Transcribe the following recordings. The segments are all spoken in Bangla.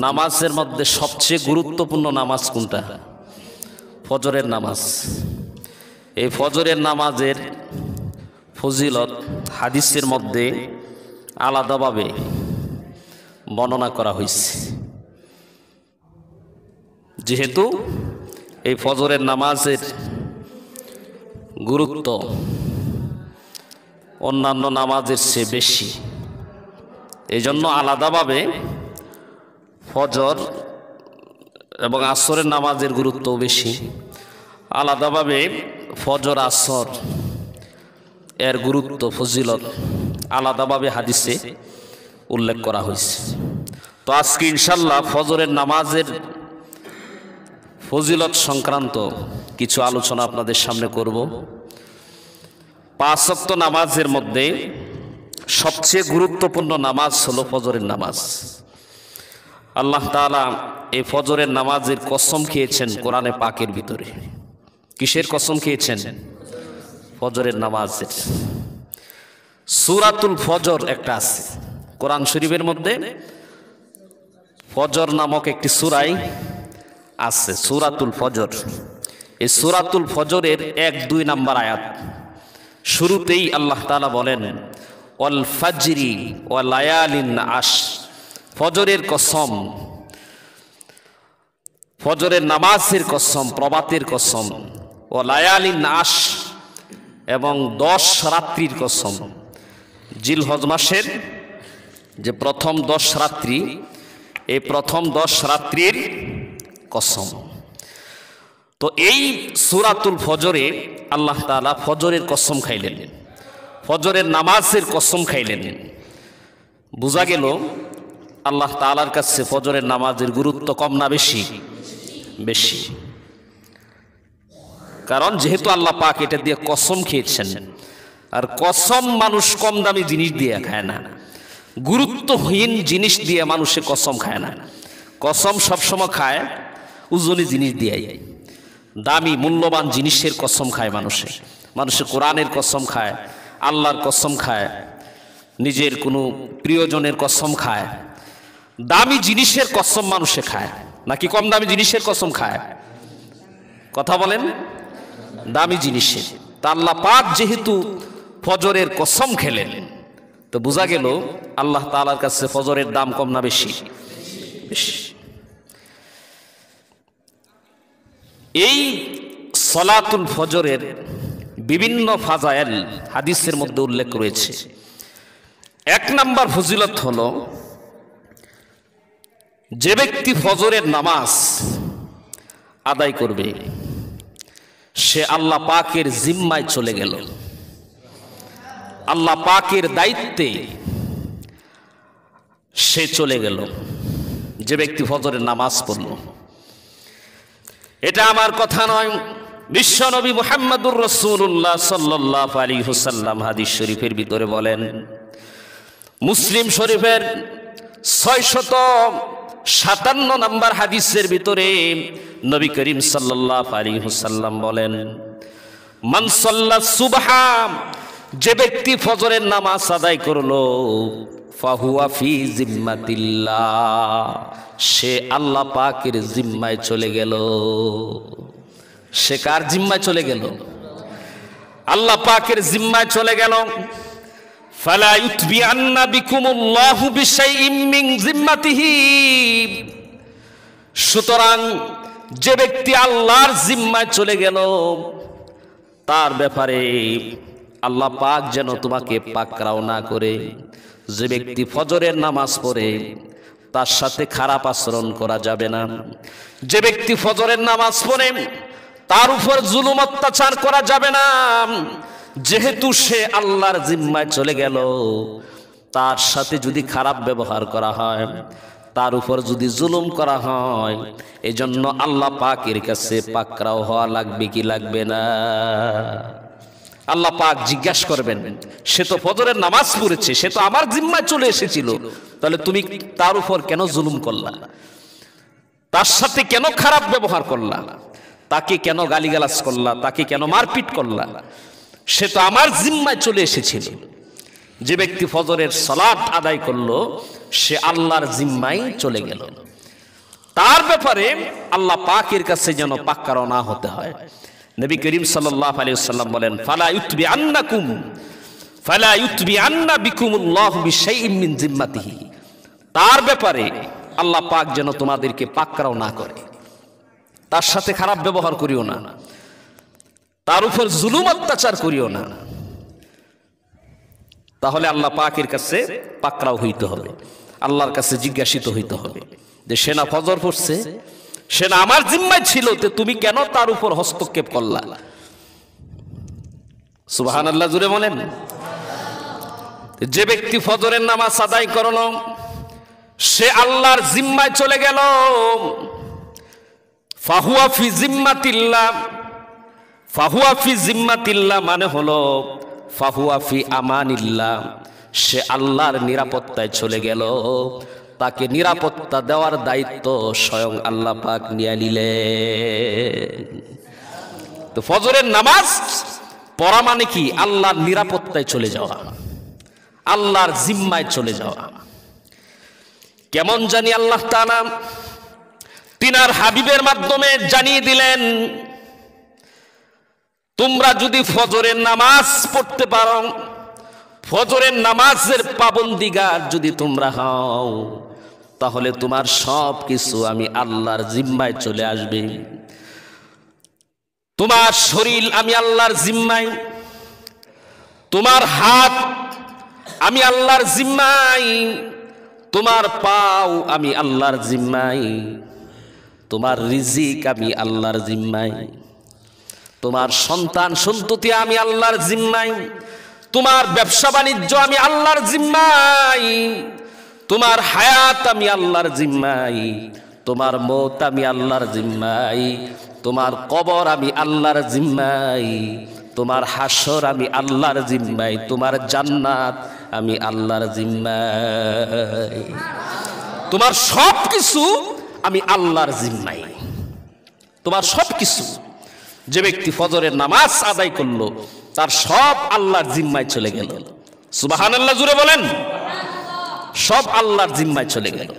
নামাজের মধ্যে সবচেয়ে গুরুত্বপূর্ণ নামাজ কোনটা? ফজরের নামাজ। এই ফজরের নামাজের ফজিলত হাদিসের মধ্যে আলাদাভাবে বর্ণনা করা হয়েছে। যেহেতু এই ফজরের নামাজের গুরুত্ব অন্যান্য নামাজের চেয়ে বেশি, এই জন্য আলাদাভাবে ফজর এবং আসরের নামাজের গুরুত্ব বেশি, আলাদাভাবে ফজর আসর এর গুরুত্ব ফজিলত আলাদাভাবে হাদিসে উল্লেখ করা হয়েছে। তো আজকে ইনশাল্লাহ ফজরের নামাজের ফজিলত সংক্রান্ত কিছু আলোচনা আপনাদের সামনে করব। 5 ওয়াক্ত নামাজের মধ্যে সবচেয়ে গুরুত্বপূর্ণ নামাজ হলো ফজরের নামাজ। আল্লাহ তাআলা এই ফজরের নামাজের কসম খেয়েছেন কোরআনে পাকের ভিতরে। কিসের কসম খেয়েছেন? ফজরের নামাজের। সূরাতুল ফজর একটা আছে কোরআন শরীফের মধ্যে, ফজর নামক একটি সূরাই আছে, সূরাতুল ফজর। এই সূরাতুল ফজরের 1-2 নম্বর আয়াত শুরুতেই আল্লাহ তাআলা বলেন ওয়াল ফাজরি ওয়া লায়ালিন আশ, ফজরের কসম, ফজরের নামাজের কসম, প্রভাতের কসম, ওয়া লায়ালিন আশ, এবং 10 রাত্রির কসম। জিলহজ মাসের যে প্রথম 10 রাত্রি, এই প্রথম 10 রাত্রির কসম। তো এই সূরাতুল ফজরে আল্লাহ তাআলা ফজরের কসম খাইলেন, ফজরের নামাজের কসম খাইলেন। বোঝা গেল আল্লাহ তাআলার কাছে ফজরের নামাজের গুরুত্ব কম না বেশি? বেশি। কারণ যেহেতু আল্লাহ পাক এটা দিয়ে কসম খেয়েছেন, আর কসম মানুষ কম দামি জিনিস দিয়ে খায় না, গুরুত্বহীন জিনিস দিয়ে মানুষে কসম খায় না। কসম সবসময় খায় ওজনী জিনিস দিয়ে, দামি মূল্যবান জিনিসের কসম খায় মানুষে। মানুষে কোরআনের কসম খায়, আল্লাহর কসম খায়, নিজের কোনো প্রিয়জনের কসম খায়। দামি জিনিসের কসম মানুষে খায় নাকি কম দামি জিনিসের কসম খায়? কথা বলেন। দামি জিনিসের। তা আল্লাহ পাক যেহেতু ফজরের কসম খেলেন, তো বোঝা গেল আল্লাহ তাআলার কাছে ফজরের দাম কম না বেশি? বেশি। এই সলাতুল ফজরের বিভিন্ন ফাজায়েল হাদিসের মধ্যে উল্লেখ রয়েছে। 1 নম্বর ফজিলত হলো, যে ব্যক্তি ফজরের নামাজ আদায় করবে সে আল্লাহ পাকের জিম্মায় চলে গেল, আল্লাহ পাকের দায়িত্বে সে চলে গেল। যে ব্যক্তি ফজরের নামাজ পড়ল, এটা আমার কথা নয়, বিশ্বনবী মুহাম্মদুর রাসূলুল্লাহ সাল্লাল্লাহু আলাইহি ওয়াসাল্লাম হাদিস শরীফের ভিতরে বলেন, মুসলিম শরীফের 657 নম্বর হাদিসের ভিতরে নবী করিম সাল্লাল্লাহু আলাইহি ওয়াসাল্লাম বলেন, মান সাল্লা সুবহা, যে ব্যক্তি ফজরের নামাজ আদায় করলো, ফাহুয়া ফি জিম্মাতিল্লাহ, সে আল্লাহ পাকের জিম্মায় চলে গেল। সে কার জিম্মায় চলে গেল? আল্লাহ পাকের জিম্মায় চলে গেল। ফালা ইউতবিআন্না বিকুমুল্লাহু বিশাইইম মিন জিম্মাতিহি, সুতরাং যে ব্যক্তি আল্লাহর জিম্মায় চলে গেল, তার ব্যাপারে আল্লাহ পাক যেন তোমাকে পাকড়াও না করে। যে ব্যক্তি ফজরের নামাজ পড়ে তার সাথে খারাপ আচরণ করা যাবে না। যে ব্যক্তি ফজরের নামাজ পড়ে তার উপর জুলুম অত্যাচার করা যাবে না। যেহেতু সে আল্লাহর জিম্মায় চলে গেল, তার সাথে যদি খারাপ ব্যবহার করা হয়, তার উপর যদি জুলুম করা হয়, এজন্য আল্লাহ পাকের কাছে পাকড়াও হওয়া লাগবে কি লাগবে না? আল্লাহ পাক জিজ্ঞাসা করবেন, সে তো ফজরের নামাজ পড়েছে, সে তো আমার জিম্মায় চলে এসেছিল, তাহলে তুমি তার উপর কেন জুলুম করলা? তার সাথে কেন খারাপ ব্যবহার করলা? তাকে কেন গালিগালাজ করলা? তাকে কেন মারপিট করলা? সে তো আমার জিম্মায় চলে এসেছিল। যে ব্যক্তি ফজরের সালাত আদায় করলো, সে আল্লাহর জিম্মায় চলে গেল। তার ব্যাপারে আল্লাহ পাকের কাছে যেন পাক্কা রওনা হতে হয়। নবী করিম সাল্লাল্লাহু আলাইহি ওয়াসাল্লাম বলেন, ফালা ইউতবি আন্না বিকুমুল্লাহু বিশাইইন মিন জিম্মাতিহি। তার ব্যাপারে আল্লাহ পাক যেন তোমাদেরকে পাক্কা রওনা করে, তার সাথে খারাপ ব্যবহার করিও না, তার উপর জুলুম অত্যাচার করিও না। তাহলে আল্লাহ পাকের কাছে পাকড়াও হইতে হবে, আল্লাহর কাছে জিজ্ঞাসিত হইতে হবে যে সেনা ফজর পড়ছে, সেনা আমার জিম্মায় ছিল, তো তুমি কেন তার উপর হস্তক্ষেপ করলা? সুবহানাল্লাহ, জুড়ে বলেন। যে ব্যক্তি ফজরের নামাজ আদায় করলো সে আল্লাহর জিম্মায় চলে গেল। ফাহুয়া ফি জিম্মাতিল্লাহ, ফাহুয়া ফি জিম্মাতিল্লাহ মানে হলো ফাহুয়া ফি আমানিল্লাহ, সে আল্লাহর নিরাপত্তায় চলে গেল। তাকে নিরাপত্তা দেওয়ার দায়িত্ব স্বয়ং আল্লাহ পাক নিয়ে নিলেন। তো ফজরের নামাজ পড়া মানে কি? আল্লাহর নিরাপত্তায় চলে যাওয়া, আল্লাহর জিম্মায় চলে যাওয়া। কেমন জানি আল্লাহ তাআলা তিনার হাবিবের মাধ্যমে জানিয়ে দিলেন, তোমরা যদি ফজরের নামাজ পড়তে পারো, ফজরের নামাজের পাবন্দিগার যদি তোমরা হও, তাহলে তোমার সব কিছু আমি আল্লাহর জিম্মায় চলে আসবে। তোমার শরীর আমি আল্লাহর জিম্মায়, তোমার হাত আমি আল্লাহর জিম্মায়, তোমার পাও আমি আল্লাহর জিম্মায়, তোমার রিজিক আমি আল্লাহর জিম্মায়, তোমার সন্তান সন্ততি আমি আল্লাহর জিম্মায়, তোমার ব্যবসা বাণিজ্য আমি আল্লাহর জিম্মায়, তোমার হায়াত আমি আল্লাহর জিম্মায়, তোমার মওত আমি আল্লাহর জিম্মায়, তোমার কবর আমি আল্লাহর জিম্মায়, তোমার হাসর আমি আল্লাহর জিম্মায়, তোমার জান্নাত আমি আল্লাহর জিম্মায়, তোমার সব কিছু আমি আল্লাহর জিম্মায়, তোমার সব কিছু। যে ব্যক্তি ফজরের নামাজ আদায় করলো তার সব আল্লাহর জিম্মায় চলে গেল। সুবহানাল্লাহ, জুড়ে বলেন। সব আল্লাহর জিম্মায় চলে গেল।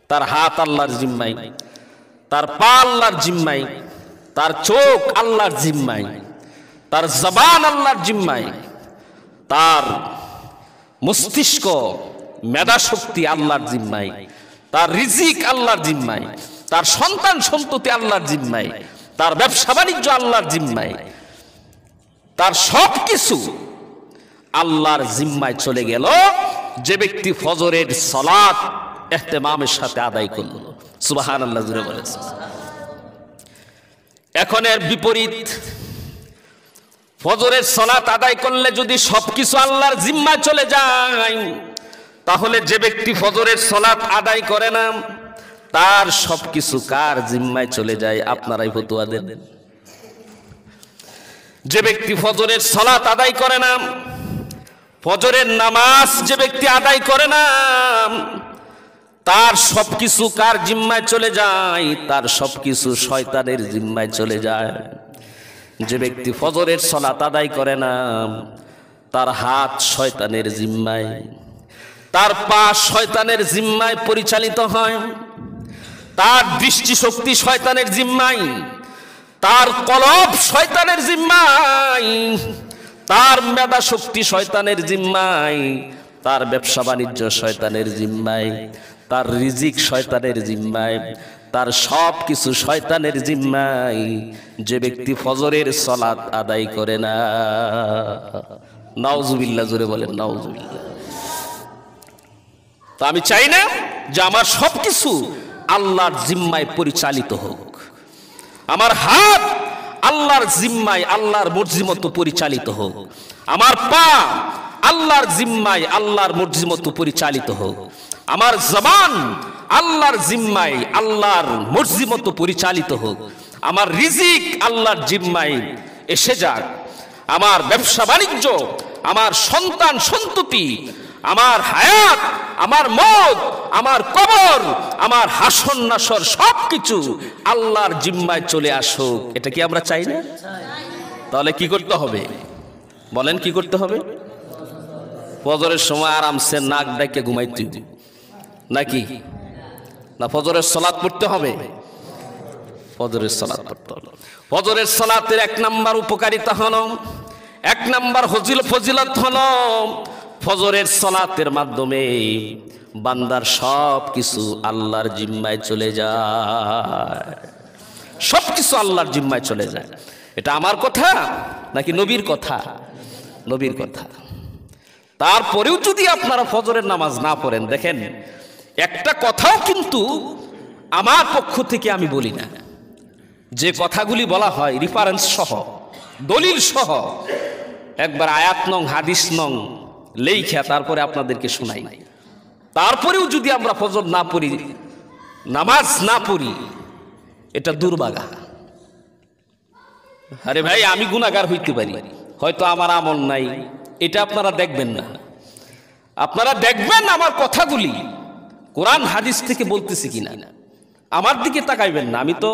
তার হাত আল্লাহর জিম্মায়, তার পা আল্লাহর জিম্মায়, তার চোখ আল্লাহর জিম্মায়, তার জবান আল্লাহর জিম্মায়, তার মস্তিষ্ক মেধা শক্তি আল্লাহর জিম্মায়, তার রিজিক আল্লাহর জিম্মায়, তার সন্তান সন্ততি আল্লাহর জিম্মায়, তার ব্যবসা বাণিজ্য আল্লাহর জিম্মায়, তার সব কিছু আল্লাহর জিম্মায় চলে গেল। যে ব্যক্তি ফজরের সালাত ইহতিমামের সাথে আদায় করল। সুবহানাল্লাহ, জুড়ে বলেছেন। এখন এর বিপরীত, ফজরের সালাত আদায় করলে যদি সবকিছু আল্লাহর জিম্মায় চলে যায়, তাহলে যে ব্যক্তি ফজরের সালাত আদায় করে না তার সবকিছু কার জিম্মায় চলে যায়? আপনারাই ফতোয়া দেন। যে ব্যক্তি ফজরের সালাত আদায় করে না, ফজরের নামাজ যে ব্যক্তি আদায় করে না, তার সবকিছু কার জিম্মায় চলে যায়? তার সবকিছু শয়তানের জিম্মায় চলে যায়। যে ব্যক্তি ফজরের সালাত আদায় করে না, তার হাত শয়তানের জিম্মায়, তার পা শয়তানের জিম্মায় পরিচালিত হয়, তার দৃষ্টিশক্তি শয়তানের জিম্মায়, তার কলব শয়তানের জিম্মায়, তার মেধা শক্তি শয়তানের জিম্মায়, তার ব্যবসা বাণিজ্য শয়তানের জিম্মায়, তার রিজিক শয়তানের জিম্মায়, তার সব কিছু শয়তানের জিম্মায়। যে ব্যক্তি ফজরের সালাত আদায় করে না, নাউজুবিল্লাহ, জোরে বলেন নাউজুবিল্লাহ। তো আমি চাই না যে আমার সবকিছু আল্লাহর জিম্মায় পরিচালিত হোক। আমার হাত আল্লাহর জিম্মায় আল্লাহর মর্জি মতো পরিচালিত হোক, আমার পা আল্লাহর জিম্মায় আল্লাহর মর্জি মতো পরিচালিত হোক, আমার জবান আল্লাহর জিম্মায় আল্লাহর মর্জি মতো পরিচালিত হোক, আমার রিজিক আল্লাহর জিম্মায় এসে যাক, আমার ব্যবসা বাণিজ্য, আমার সন্তান সন্ততি, আমার হায়াত, আমার মওত, আমার কবর, আমার হাসর নাসর সবকিছু আল্লাহর জিম্মায় চলে আসুক। এটা কি আমরা চাই না? তাহলে কি করতে হবে বলেন? কি করতে হবে? ফজরের সময় আরামসে নাক ডাকে ঘুমাইতে নাকি না ফজরের সালাত পড়তে হবে? ফজরের সালাত পড়তে হবে। ফজরের সালাতের 1 নাম্বার উপকারিতা হলো, 1 নাম্বার ফজিলত হলো ফজরের সালাতের মাধ্যমে বান্দার সব কিছু আল্লাহর জিম্মায় চলে যায়। সব কিছু আল্লাহর জিম্মায় চলে যায়। এটা আমার কথা নাকি নবীর কথা? নবীর কথা। তারপরেও যদি আপনারা ফজরের নামাজ না পড়েন, দেখেন একটা কথাও কিন্তু আমার পক্ষ থেকে আমি বলি না, যে কথাগুলি বলা হয় রেফারেন্স সহ, দলিল সহ, একবার আয়াত নং হাদিস নং লেখা তারপরে আপনাদেরকে শোনাই। তারপরেও যদি আমরা ফজর না পড়ি, নামাজ না পড়ি, এটা দুর্ভাগা। আরে ভাই, আমি গুনাহগার হইতে পারি, হয়তো আমার আমল নাই, এটা আপনারা দেখবেন না। আপনারা দেখবেন আমার কথাগুলি কোরআন হাদিস থেকে বলতেছি কিনা, আমার দিকে তাকাইবেন না। আমি তো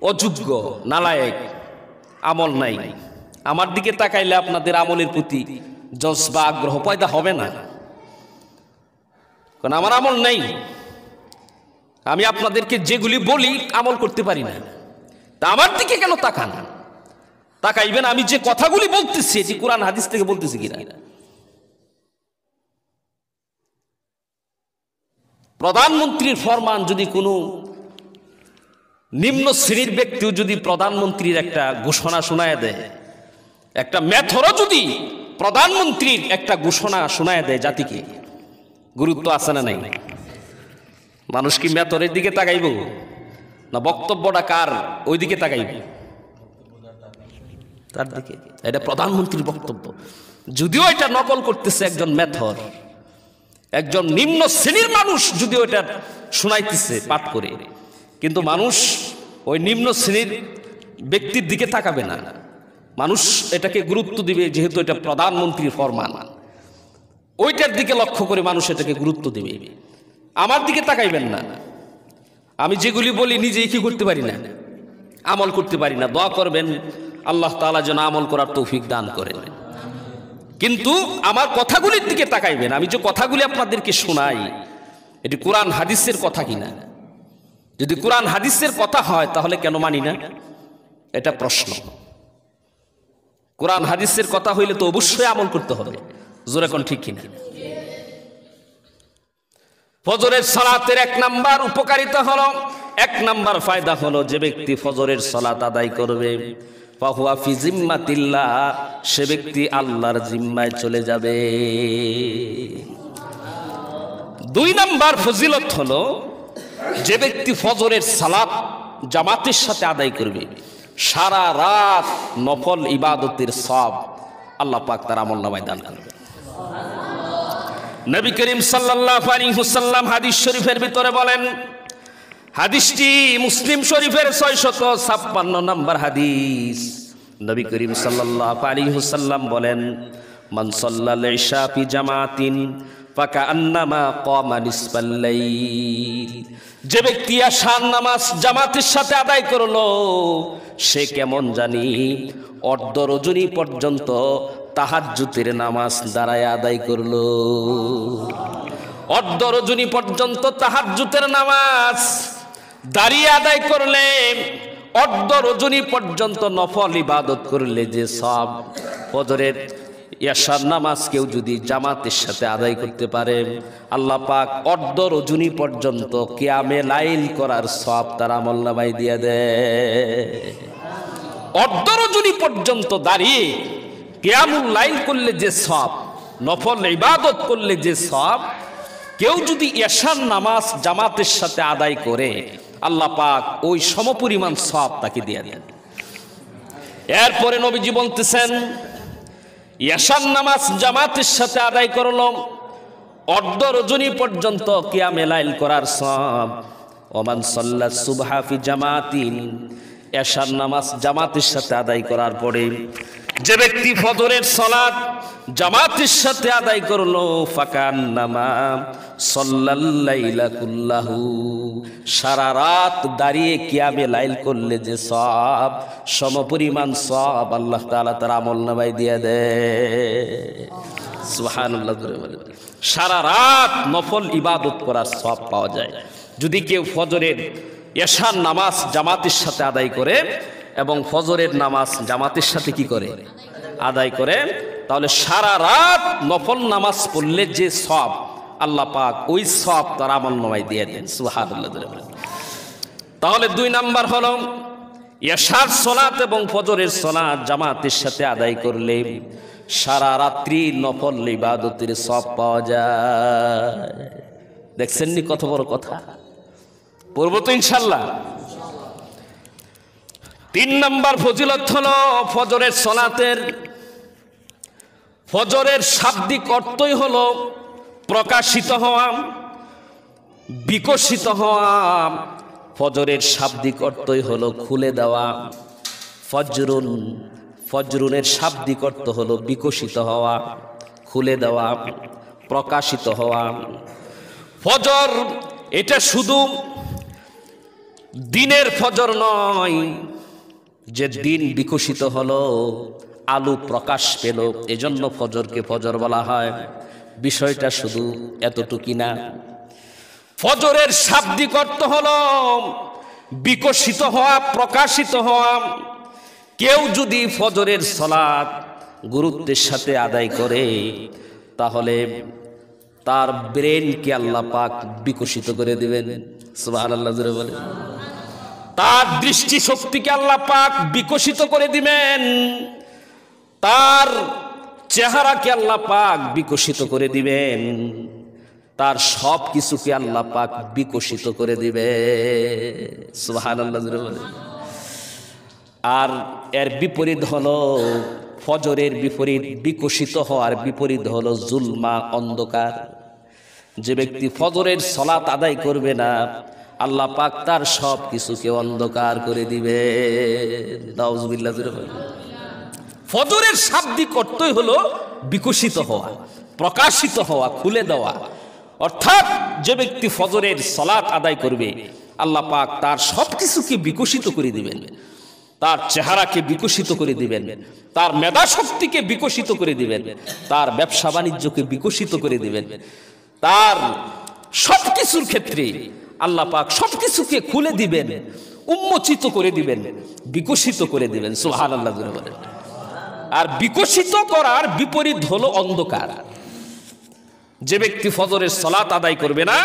অযোগ্য, নালায়েক, আমল নাই। আমার দিকে তাকাইলে আপনাদের আমলের প্রতি জজবা, আগ্রহ পয়দা হবে না, কারণ আমার আমল নাই। আমি আপনাদেরকে যেগুলি বলি আমল করতে পারি না, তা আমার দিকে কেন তাকান? তাকাইবেন আমি যে কথাগুলি বলতেছি এটি কোরআন হাদিস থেকে বলতেছি কিনা। প্রধানমন্ত্রীর ফরমান যদি কোনো নিম্ন শ্রেণীর ব্যক্তিও যদি প্রধানমন্ত্রীর একটা ঘোষণা শোনায় দেয়, একটা মেথরও যদি প্রধানমন্ত্রীর একটা ঘোষণা শোনায় দেয় জাতিকে, গুরুত্ব আছে না নাই? মানুষ কি মেথরের দিকে তাকাইব না বক্তব্যটা কার ওই দিকে তাকাইব? তার দিকে। এটা প্রধানমন্ত্রীর বক্তব্য, যদিও এটা নকল করতেছে একজন মেথর, একজন নিম্ন শ্রেণীর মানুষ যদিও এটা শোনাইতেছে পাঠ করে, কিন্তু মানুষ ওই নিম্ন শ্রেণীর ব্যক্তির দিকে তাকাবে না। মানুষ এটাকে গুরুত্ব দিবে যেহেতু এটা প্রধানমন্ত্রীর ফরমান, ওইটার দিকে লক্ষ্য করে মানুষ এটাকে গুরুত্ব দিবে। আমার দিকে তাকাইবেন না। আমি যেগুলি বলি নিজেই কি করতে পারি না, আমল করতে পারি না। দোয়া করবেন আল্লাহ তাআলা যেন আমল করার তৌফিক দান করেন। কিন্তু আমার কথাগুলির দিকে তাকাইবেন। আমি যে কথাগুলি আপনাদেরকে শোনাই এটি কোরআন হাদিসের কথা কিনা। যদি কোরআন হাদিসের কথা হয় তাহলে কেন মানি না, এটা প্রশ্ন। কোরআন হাদিসের কথা হইলে তো অবশ্যই আমল করতে হবে। জোরে কোন ঠিক কিনা? ফজরের সালাতের 1 নাম্বার উপকারিতা হলো, 1 নাম্বার ফায়দা হলো, যে ব্যক্তি ফজরের সালাত আদায় করবে ফাহুয়া ফি জিম্মাতিল্লাহ, সে ব্যক্তি আল্লাহর জিম্মায় চলে যাবে। 2 নাম্বার ফজিলত হলো, যে ব্যক্তি ফজরের সালাত জামাতের সাথে আদায় করবে, সারা রাত নফল ইবাদতের সওয়াব আল্লাহ পাক তার আমলনামায় দান করবে। নবী করিম সাল্লাল্লাহু আলাইহি ওয়াসাল্লাম হাদিস শরীফের ভিতরে বলেন, হাদিসটি মুসলিম শরীফের 656 নম্বর হাদিস। নবী করিম সাল্লাল্লাহু আলাইহি ওয়াসাল্লাম বলেন, মান সাল্লাল ইশা ফি জামাতিন ফাকান্নামা কামা নিসফাল লাইল, যে ব্যক্তি আশার নামাজ জামাতের সাথে আদায় করলো সে কেমন জানি অর্ধ রজনী পর্যন্ত তাহাজ্জুদের নামাজ দাঁড়ায় আদায় করলো। অর্ধ রজনী পর্যন্ত তাহাজ্জুদের নামাজ দাঁড়িয়ে আদায় করলে, অর্ধ রজনী পর্যন্ত নফল ইবাদত করলে যে সব, ফজরের ইয়াশার নামাজ কেউ যদি জামাতের সাথে আদায় করতে পারে, আল্লাহ পাক অর্ধ রজনী পর্যন্ত কিয়ামে লাইল করার সওয়াব তার আমলনামায় দিয়ে দেয়। অর্ধ রজনী পর্যন্ত দাঁড়িয়ে কিয়ামুল লাইল করলে যে সওয়াব, নফল ইবাদত করলে যে সওয়াব, কেউ যদি ইয়াশার নামাজ জামাতের সাথে আদায় করে আল্লাহ পাক ওই সমপরিমাণ সওয়াব তাকে দিয়ে দেন। এরপরে নবীজি বলতেছেন, ইয়াশার নামাজ জামাতের সাথে আদায় করলো, অর্ধ রজনী পর্যন্ত কিয়ামে লাইল করার সওয়াব। ওমান সাল্লাস সুবহা ফি জামাতিন, ইয়াশার নামাজ জামাতের সাথে আদায় করার পরে যে ব্যক্তি ফজরের সালাত জামাতের সাথে আদায় করলো, ফাকান্নামা সাল্লাল লাইলা কুল্লাহু, সারা রাত দাঁড়িয়ে কিয়ামে লাইল করলে যে সওয়াব, সমপরিমাণ সওয়াব আল্লাহ তাআলা তার আমলনামায় দিয়ে দেয়। সুবহানাল্লাহ। সারা রাত নফল ইবাদত করার সওয়াব পাওয়া যায়। যদি কেউ ফজরের এশার নামাজ জামাতের সাথে আদায় করে এবং ফজরের নামাজ জামাতের সাথে কি করে আদায় করে, তাহলে সারা রাত নফল নামাজ পড়লে যে সওয়াব আল্লাহ পাক ওই সওয়াব তার আমলনামায় দিয়ে দেন। সুবহানাল্লাহ। তাহলে 2 নাম্বার হলো এশার সালাত এবং ফজরের সালাত জামাতের সাথে আদায় করলে সারা রাত্রি নফল ইবাদতের সওয়াব পাওয়া যায়। দেখছেন নি কত বড় কথা, পড়ব তো ইনশাআল্লাহ। 3 নাম্বার ফজিলত হলো ফজরের সালাতের। ফজরের শাব্দিক অর্থই হলো প্রকাশিত হওয়া, বিকশিত হওয়া। ফজরের শাব্দিক অর্থই হলো খুলে দেওয়া। ফজরুন, ফজরুনের শাব্দিক অর্থ হলো বিকশিত হওয়া, খুলে দেওয়া, প্রকাশিত হওয়া। ফজর এটা শুধু দিনের ফজর নয় যে দিন বিকশিত হলো, আলো প্রকাশ পেল, এজন্য ফজরকে ফজর বলা হয়। বিষয়টা শুধু এতটুকুই না, ফজরের শাব্দিক অর্থ হলো বিকশিত হওয়া, প্রকাশিত হওয়া। কেউ যদি ফজরের সালাত গুরুত্বের সাথে আদায় করে তাহলে তার ব্রেনকে আল্লাহ পাক বিকশিত করে দিবেন। সুবহানাল্লাহ জোরে বলেন। তার দৃষ্টি শক্তিকে আল্লাহ পাক বিকশিত করে দিবেন, তার চেহারাকে আল্লাহ পাক বিকশিত করে দিবেন, তার সব কিছুকে আল্লাহ পাক বিকশিত করে দিবে। সুবহানাল্লাহ জোরে বলেন। আর এর বিপরীত হলো, ফজরের বিপরীত, বিকশিত হওয়ার বিপরীত হলো জুলমা, অন্ধকার। যে ব্যক্তি ফজরের সালাত আদায় করবে না আল্লাহ পাক তার সব কিছুকে অন্ধকার করে দিবে। নাউজুবিল্লাহ জোরে বলেন। ফজরের শাব্দিক অর্থই হলো বিকশিত হওয়া, প্রকাশিত হওয়া, খুলে দেওয়া। অর্থাৎ যে ব্যক্তি ফজরের সালাত আদায় করবে আল্লাহ পাক তার সব কিছুকে বিকশিত করে দিবেন, তার চেহারাকে বিকশিত করে দিবেন, তার মেধা শক্তিকে বিকশিত করে দিবেন, তার ব্যবসা বাণিজ্যকে বিকশিত করে দিবেন, তার সবকিছুর ক্ষেত্রে আল্লাহ পাক সবকিছুকে খুলে দিবেন, উন্মোচিত করে দিবেন, বিকশিত করে দিবেন। সুবহানাল্লাহ বলেন। আর বিকশিত করার বিপরীত হলো অন্ধকার। যে ব্যক্তি ফজরের সালাত আদায় করবে না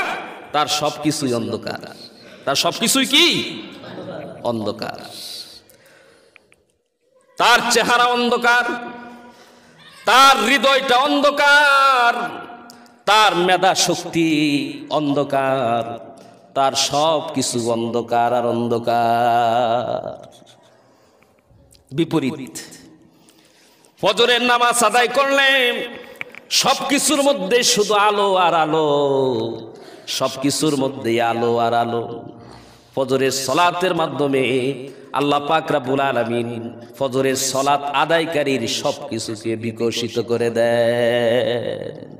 তার সবকিছুই অন্ধকার, তার সবকিছুই কি অন্ধকার। তার চেহারা অন্ধকার, তার হৃদয়টা অন্ধকার, তার মেধা শক্তি অন্ধকার, তার সব কিছু অন্ধকার আর অন্ধকার। বিপরীত ফজরের নামাজ আদায় করলে সবকিছুর মধ্যে শুধু আলো আর আলো, সবকিছুর মধ্যে আলো আর আলো। ফজরের সালাতের মাধ্যমে আল্লাহ পাক রব্বুল আলামিন ফজরের সালাত আদায়কারীর সবকিছুকে বিকশিত করে দেয়।